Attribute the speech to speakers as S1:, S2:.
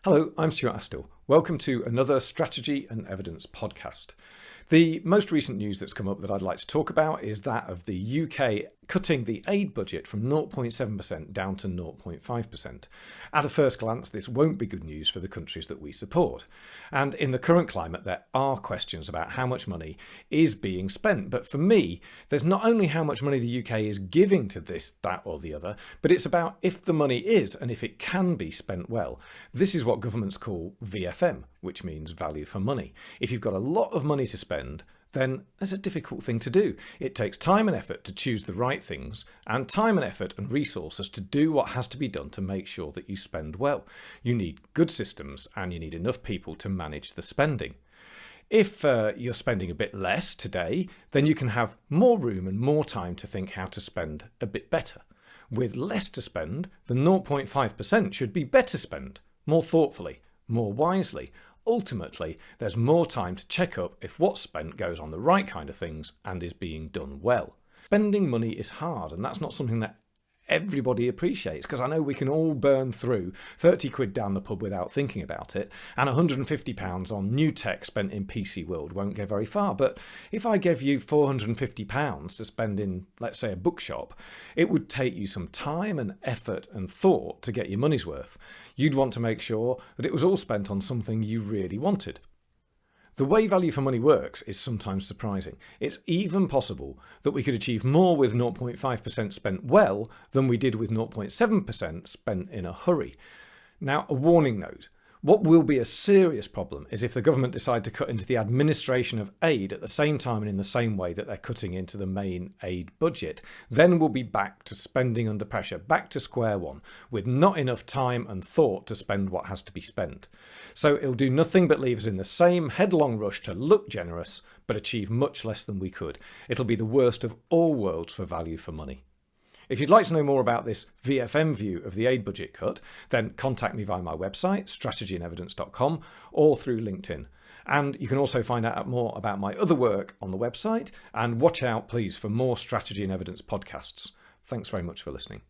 S1: Hello, I'm Stuart Astill. Welcome to another Strategy and Evidence podcast. The most recent news that's come up that I'd like to talk about is that of the UK cutting the aid budget from 0.7% down to 0.5%. At a first glance, this won't be good news for the countries that we support. And in the current climate, there are questions about how much money is being spent. But for me, there's not only how much money the UK is giving to this, that or the other, but it's about if the money is and if it can be spent well. This is what governments call VFM, which means value for money. If you've got a lot of money to spend, then there's a difficult thing to do. It takes time and effort to choose the right things, and time and effort and resources to do what has to be done to make sure that you spend well. You need good systems and you need enough people to manage the spending. If you're spending a bit less today, then you can have more room and more time to think how to spend a bit better. With less to spend, the 0.5% should be better spent, more thoughtfully, more wisely. Ultimately, there's more time to check up if what's spent goes on the right kind of things and is being done well. Spending money is hard, and that's not something that everybody appreciates, because I know we can all burn through 30 quid down the pub without thinking about it, and £150 on new tech spent in PC World won't go very far. But if I gave you £450 to spend in, let's say, a bookshop, it would take you some time and effort and thought to get your money's worth. You'd want to make sure that it was all spent on something you really wanted. The way value for money works is sometimes surprising. It's even possible that we could achieve more with 0.5% spent well than we did with 0.7% spent in a hurry. Now, a warning note. What will be a serious problem is if the government decide to cut into the administration of aid at the same time and in the same way that they're cutting into the main aid budget. Then we'll be back to spending under pressure, back to square one, with not enough time and thought to spend what has to be spent. So it'll do nothing but leave us in the same headlong rush to look generous, but achieve much less than we could. It'll be the worst of all worlds for value for money. If you'd like to know more about this VFM view of the aid budget cut, then contact me via my website, strategyandevidence.com, or through LinkedIn. And you can also find out more about my other work on the website, and watch out, please, for more Strategy and Evidence podcasts. Thanks very much for listening.